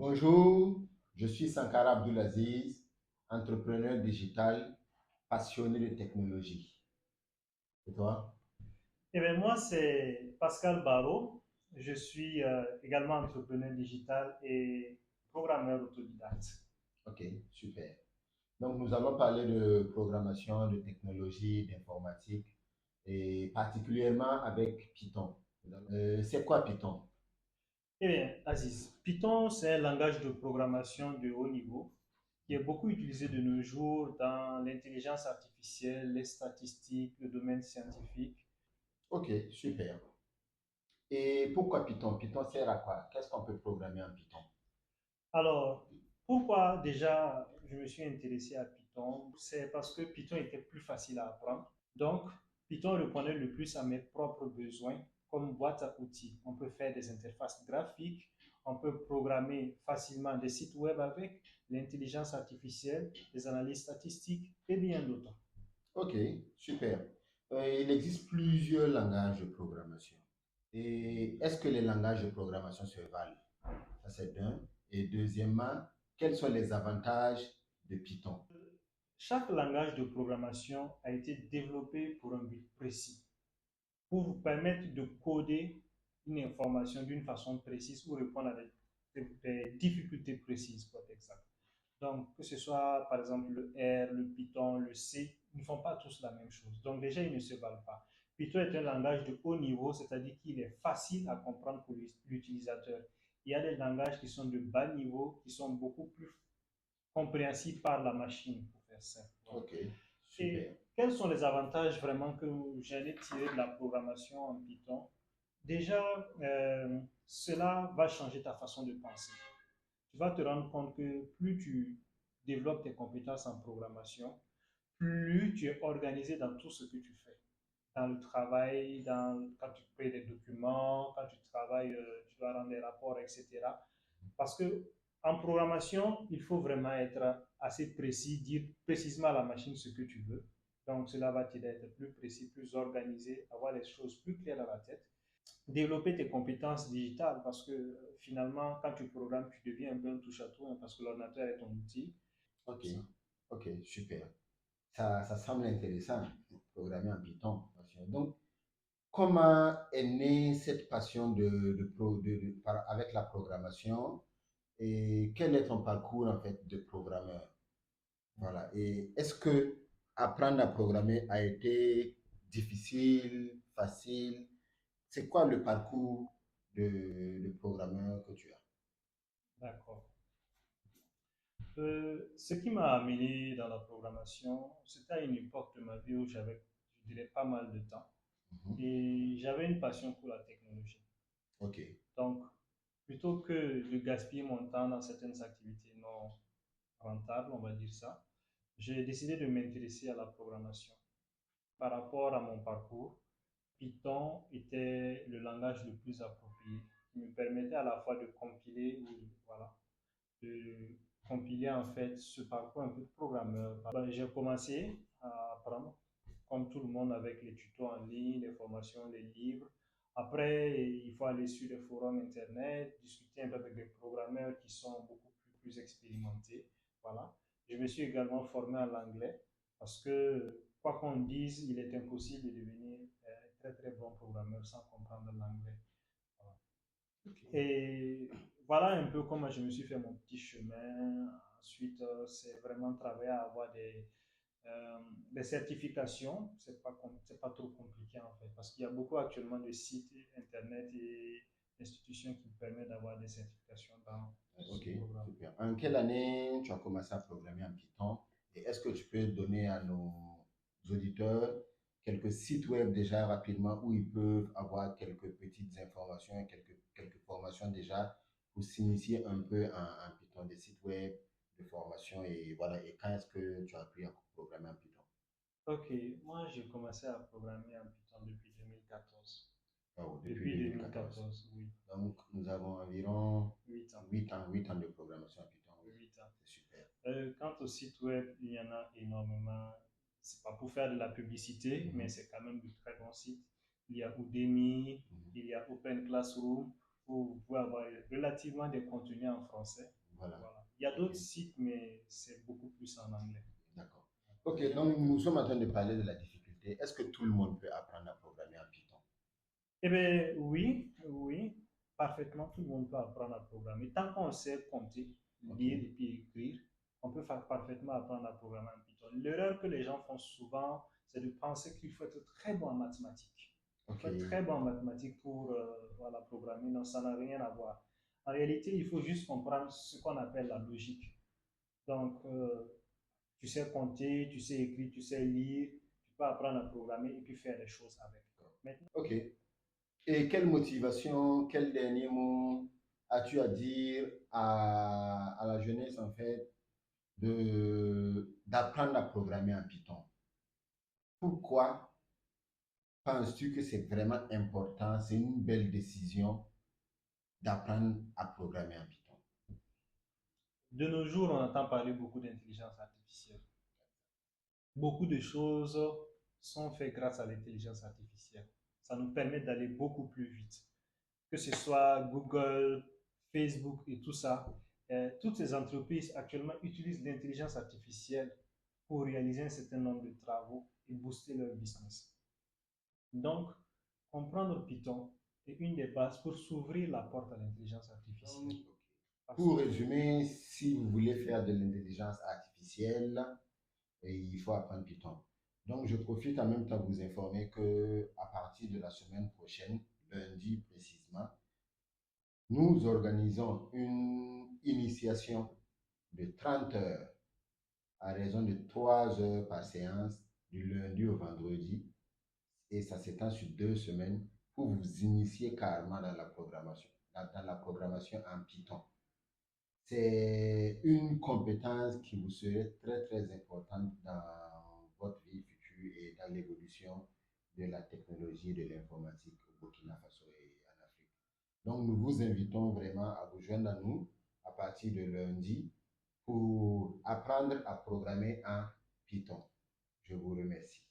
Bonjour, je suis Sankara Abdulaziz, entrepreneur digital passionné de technologie. Et toi? Eh bien, moi, c'est Pascal Barraud. Je suis également entrepreneur digital et programmeur autodidacte. Ok, super. Donc, nous allons parler de programmation, de technologie, d'informatique et particulièrement avec Python. C'est quoi Python? Eh bien, Aziz, Python, c'est un langage de programmation de haut niveau qui est beaucoup utilisé de nos jours dans l'intelligence artificielle, les statistiques, le domaine scientifique. Ok, super. Et pourquoi Python? Python sert à quoi? Qu'est-ce qu'on peut programmer en Python? Alors, pourquoi déjà je me suis intéressé à Python? C'est parce que Python était plus facile à apprendre. Donc, Python répondait le plus à mes propres besoins comme boîte à outils. On peut faire des interfaces graphiques, on peut programmer facilement des sites web avec l'intelligence artificielle, les analyses statistiques et bien d'autres. Ok, super. Il existe plusieurs langages de programmation. Et est-ce que les langages de programmation se valent? Ça, c'est d'un. Et deuxièmement, quels sont les avantages de Python? Chaque langage de programmation a été développé pour un but précis, pour vous permettre de coder une information d'une façon précise ou répondre à des difficultés précises, pour être exact. Donc, que ce soit par exemple le R, le Python, le C, ils ne font pas tous la même chose. Donc, déjà, ils ne se valent pas. Python est un langage de haut niveau, c'est-à-dire qu'il est facile à comprendre pour l'utilisateur. Il y a des langages qui sont de bas niveau, qui sont beaucoup plus compréhensibles par la machine, pour faire simple. Voilà. Ok, super. Et quels sont les avantages vraiment que j'en ai tirés de la programmation en Python? Déjà, cela va changer ta façon de penser. Tu vas te rendre compte que plus tu développes tes compétences en programmation, plus tu es organisé dans tout ce que tu fais. Dans le travail, quand tu crées des documents, quand tu travailles, tu dois rendre des rapports, etc. Parce que en programmation, il faut vraiment être assez précis, dire précisément à la machine ce que tu veux. Donc, cela va t'aider à être plus précis, plus organisé, avoir les choses plus claires dans la tête. Développer tes compétences digitales parce que finalement, quand tu programmes, tu deviens un peu un touche-à-tout hein, parce que l'ordinateur est ton outil. Ok, Ça. ok, super. Ça semble intéressant, programmer en Python. Donc, comment est née cette passion avec la programmation et quel est ton parcours en fait de programmeur? Voilà. Et est-ce que apprendre à programmer a été difficile, facile? C'est quoi le parcours de programmeur que tu as? D'accord. Ce qui m'a amené dans la programmation, c'était à une époque de ma vie où j'avais, je dirais, pas mal de temps Mhm. et j'avais une passion pour la technologie. Ok, Donc, plutôt que de gaspiller mon temps dans certaines activités non rentables, on va dire ça, j'ai décidé de m'intéresser à la programmation. Par rapport à mon parcours, Python était le langage le plus approprié qui me permettait à la fois de compiler, voilà, de compiler en fait ce parcours un peu de programmeur. J'ai commencé à apprendre, comme tout le monde, avec les tutos en ligne, les formations, les livres. Après, il faut aller sur les forums internet, discuter un peu avec des programmeurs qui sont beaucoup plus expérimentés. Voilà. Je me suis également formé en anglais parce que, quoi qu'on dise, il est impossible de devenir très très bon programmeur sans comprendre l'anglais. Voilà. ok. Et voilà un peu comment je me suis fait mon petit chemin. Ensuite, c'est vraiment travailler à avoir des certifications. C'est pas trop compliqué en fait, parce qu'il y a beaucoup actuellement de sites internet et institutions qui me permettent d'avoir des certifications dans ce Ok, programme. super. En quelle année tu as commencé à programmer en Python? Et est-ce que tu peux donner à nos auditeurs quelques sites web déjà rapidement où ils peuvent avoir quelques petites informations et quelques formations déjà pour s'initier un peu en Python, des sites web de formation et voilà. Et quand est-ce que tu as appris à programmer en Python? Ok, moi j'ai commencé à programmer en Python depuis 2014. Oh, depuis Depuis 2014. 2014, oui, Donc, nous avons environ 8 ans. 8 ans de programmation en Python, oui. 8 ans. C'est super. Quant au site web, il y en a énormément. C'est pas pour faire de la publicité, mais Mhm, c'est quand même de très bons sites. Il y a Udemy, mhm. il y a Open Classroom. vous pouvez avoir relativement des contenus en français. Voilà. Voilà. Il y a d'autres Ok. sites, mais c'est beaucoup plus en anglais. D'accord. Ok, donc nous sommes en train de parler de la difficulté. Est-ce que tout le monde peut apprendre à programmer en Python? Eh bien, oui, oui, parfaitement, tout le monde peut apprendre à programmer. Tant qu'on sait compter, Ok, lire et puis écrire, on peut parfaitement apprendre à programmer en Python. L'erreur que les gens font souvent, c'est de penser qu'il faut être très bon en mathématiques. Il ok, faut être très bon en mathématiques pour voilà, programmer. Non, ça n'a rien à voir. En réalité, il faut juste comprendre ce qu'on appelle la logique. Donc, tu sais compter, tu sais écrire, tu sais lire, tu peux apprendre à programmer et puis faire des choses avec. Maintenant, ok. Et quelle motivation, quel dernier mot as-tu à dire à la jeunesse, en fait, d'apprendre à programmer en Python? Pourquoi penses-tu que c'est vraiment important, c'est une belle décision d'apprendre à programmer en Python? de nos jours, on entend parler beaucoup d'intelligence artificielle. Beaucoup de choses sont faites grâce à l'intelligence artificielle. Ça nous permet d'aller beaucoup plus vite. Que ce soit Google, Facebook et tout ça, toutes ces entreprises actuellement utilisent l'intelligence artificielle pour réaliser un certain nombre de travaux et booster leur business. Donc, comprendre Python est une des bases pour s'ouvrir la porte à l'intelligence artificielle. Donc, Parce pour que résumer, si vous voulez faire de l'intelligence artificielle, il faut apprendre Python. Donc, je profite en même temps de vous informer que à partir de la semaine prochaine, lundi précisément, nous organisons une initiation de 30 heures à raison de 3 heures par séance du lundi au vendredi et ça s'étend sur 2 semaines pour vous initier carrément dans la programmation, dans la programmation en Python. C'est une compétence qui vous serait très très importante dans votre vie future et dans l'évolution de la technologie et de l'informatique au Burkina Faso et en Afrique. Donc nous vous invitons vraiment à vous joindre à nous à partir de lundi pour apprendre à programmer en Python. Je vous remercie.